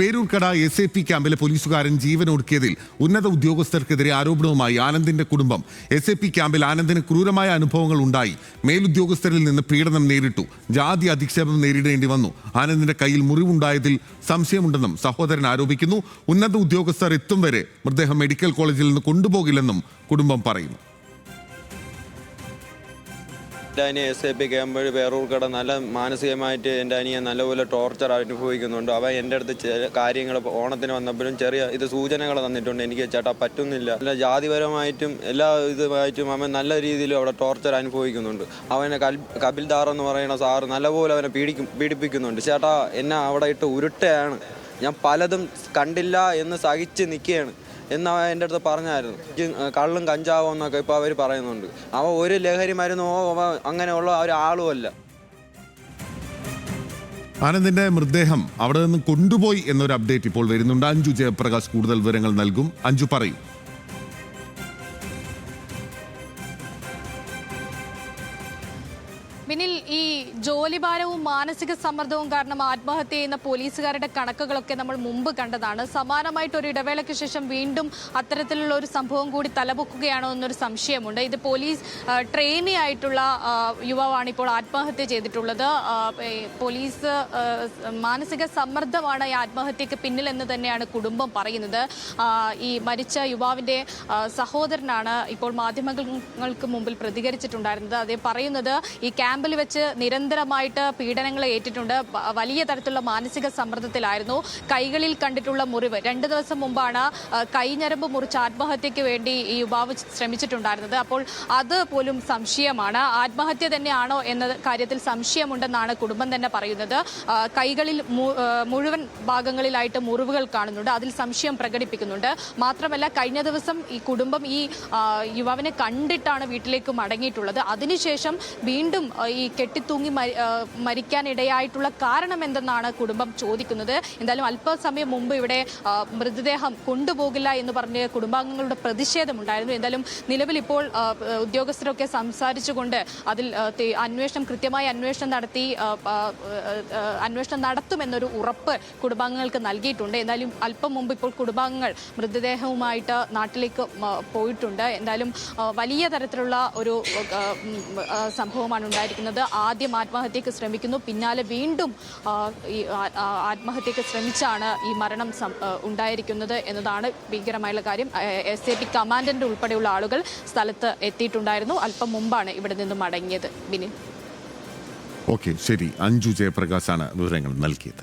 Peroorkada SAP ക്യാമ്പിലെ പോലീസുകാരൻ ജീവനൊടുക്കിയതിൽ ഉന്നത ഉദ്യോഗസ്ഥർക്കെതിരെ ആരോപണവുമായി ആനന്ദിന്റെ കുടുംബം. SAP ക്യാമ്പിൽ ആനന്ദിന് ക്രൂരമായ അനുഭവങ്ങൾ ഉണ്ടായി. മേലുദ്യോഗസ്ഥരിൽ നിന്ന് പീഡനം നേരിട്ടു. ജാതി അധിക്ഷേപം നേരിടേണ്ടി വന്നു. ആനന്ദിന്റെ കയ്യിൽ മുറിവുണ്ടായതിൽ സംശയമുണ്ടെന്നും സഹോദരൻ ആരോപിക്കുന്നു. ഉന്നത ഉദ്യോഗസ്ഥർ എത്തും വരെ മൃതദേഹം മെഡിക്കൽ കോളേജിൽ നിന്ന് കൊണ്ടുപോകില്ലെന്നും കുടുംബം പറയുന്നു. എൻ്റെ അനിയൻ SAP ക്യാമ്പ് പേരൂർക്കട നല്ല മാനസികമായിട്ട് എൻ്റെ അനിയൻ നല്ലപോലെ ടോർച്ചർ അനുഭവിക്കുന്നുണ്ട്. അവൻ എൻ്റെ അടുത്ത് കാര്യങ്ങൾ ഓണത്തിന് വന്നപ്പോഴും ചെറിയ സൂചനകൾ തന്നിട്ടുണ്ട്. എനിക്ക് ചേട്ടാ പറ്റുന്നില്ല, അല്ല ജാതിപരമായിട്ടും എല്ലാ ഇതുമായിട്ടും അവൻ നല്ല രീതിയിൽ അവിടെ ടോർച്ചർ അനുഭവിക്കുന്നുണ്ട്. അവനെ കപിൽദാർ എന്ന് പറയുന്ന സാറ് നല്ലപോലെ അവനെ പീഡിപ്പിക്കുന്നുണ്ട്. ചേട്ടാ എന്നെ അവിടെ ഇട്ട് ഉരുട്ടയാണ്, ഞാൻ പലതും കണ്ടില്ല എന്ന് സഹിച്ച് നിൽക്കുകയാണ് എന്ന് എൻ്റെ അടുത്ത് പറഞ്ഞായിരുന്നു. കള്ളും കഞ്ചാവോ എന്നൊക്കെ ഇപ്പോൾ അവർ പറയുന്നുണ്ട്. അവ ഒരു ലഹരി മരുന്നോ അങ്ങനെയുള്ള ഒരാളുമല്ല. ആനന്ദിന്റെ മൃതദേഹം അവിടെ നിന്ന് കൊണ്ടുപോയി എന്നൊരു അപ്ഡേറ്റ് ഇപ്പോൾ വരുന്നുണ്ട്. അഞ്ജു ജയപ്രകാശ് കൂടുതൽ വിവരങ്ങൾ നൽകും. അഞ്ജു പറയും. പിന്നിൽ ഈ ജോലിഭാരവും മാനസിക സമ്മർദ്ദവും കാരണം ആത്മഹത്യ ചെയ്യുന്ന പോലീസുകാരുടെ കണക്കുകളൊക്കെ നമ്മൾ മുമ്പ് കണ്ടതാണ്. സമാനമായിട്ടൊരു ഇടവേളയ്ക്ക് ശേഷം വീണ്ടും അത്തരത്തിലുള്ള ഒരു സംഭവം കൂടി തലപൊക്കുകയാണോ എന്നൊരു സംശയമുണ്ട്. ഇത് പോലീസ് ട്രെയിനി ആയിട്ടുള്ള യുവാവാണ് ഇപ്പോൾ ആത്മഹത്യ ചെയ്തിട്ടുള്ളത്. പോലീസ് മാനസിക സമ്മർദ്ദമാണ് ഈ ആത്മഹത്യക്ക് പിന്നിലെന്ന് തന്നെയാണ് കുടുംബം പറയുന്നത്. ഈ മരിച്ച യുവാവിൻ്റെ സഹോദരനാണ് ഇപ്പോൾ മാധ്യമങ്ങൾക്ക് മുമ്പിൽ പ്രതികരിച്ചിട്ടുണ്ടായിരുന്നത്. അതേ പറയുന്നത് ഈ ക്യാമ്പിൽ വെച്ച് നിരന്തരമായിട്ട് പീഡനങ്ങൾ ഏറ്റിട്ടുണ്ട്. വലിയ തരത്തിലുള്ള മാനസിക സമ്മർദ്ദത്തിലായിരുന്നു. കൈകളിൽ കണ്ടിട്ടുള്ള മുറിവ് 2 ദിവസം മുമ്പാണ് കൈഞ്ഞരമ്പ് മുറിച്ച് ആത്മഹത്യക്ക് വേണ്ടി ഈ യുവാവ് ശ്രമിച്ചിട്ടുണ്ടായിരുന്നത്. അപ്പോൾ അത് പോലും സംശയമാണ്. ആത്മഹത്യ തന്നെയാണോ എന്ന കാര്യത്തിൽ സംശയമുണ്ടെന്നാണ് കുടുംബം തന്നെ പറയുന്നത്. കൈകളിൽ മുഴുവൻ ഭാഗങ്ങളിലായിട്ട് മുറിവുകൾ കാണുന്നുണ്ട്. അതിൽ സംശയം പ്രകടിപ്പിക്കുന്നുണ്ട്. മാത്രമല്ല കഴിഞ്ഞ ദിവസം ഈ കുടുംബം ഈ യുവാവിനെ കണ്ടിട്ടാണ് വീട്ടിലേക്ക് മടങ്ങിയിട്ടുള്ളത്. അതിനുശേഷം വീണ്ടും ഈ കെട്ടിത്തൂങ്ങി മരിക്കാനിടയായിട്ടുള്ള കാരണം എന്തെന്നാണ് കുടുംബം ചോദിക്കുന്നത്. എന്തായാലും അല്പസമയം മുമ്പ് ഇവിടെ മൃതദേഹം കൊണ്ടുപോകില്ല എന്ന് പറഞ്ഞ് കുടുംബാംഗങ്ങളുടെ പ്രതിഷേധമുണ്ടായിരുന്നു. എന്തായാലും നിലവിൽ ഇപ്പോൾ ഉദ്യോഗസ്ഥരൊക്കെ സംസാരിച്ചുകൊണ്ട് അതിൽ കൃത്യമായ അന്വേഷണം നടത്തുമെന്നൊരു ഉറപ്പ് കുടുംബാംഗങ്ങൾക്ക് നൽകിയിട്ടുണ്ട്. എന്തായാലും അല്പം മുമ്പ് ഇപ്പോൾ കുടുംബാംഗങ്ങൾ മൃതദേഹവുമായിട്ട് നാട്ടിലേക്ക് പോയിട്ടുണ്ട്. എന്തായാലും വലിയ തരത്തിലുള്ള ഒരു സംഭവമാണ് ഉണ്ടായിരിക്കുന്നത്. ആദ്യം ആത്മഹത്യക്ക് ശ്രമിക്കുന്നു, പിന്നാലെ വീണ്ടും ഈ ആത്മഹത്യക്ക് ശ്രമിച്ചാണ് ഈ മരണം ഉണ്ടായിരിക്കുന്നത് എന്നതാണ് ഭീകരമായുള്ള കാര്യം. SAP കമാൻഡന്റ് ഉൾപ്പെടെയുള്ള ആളുകൾ സ്ഥലത്ത് എത്തിയിട്ടുണ്ടായിരുന്നു. അല്പം മുമ്പാണ് ഇവിടെ നിന്നും മടങ്ങിയത്. ബിനിൽ. ഓക്കെ, ശരി. അഞ്ജു ജയപ്രകാശാണ് വിവരങ്ങൾ നൽകിയത്.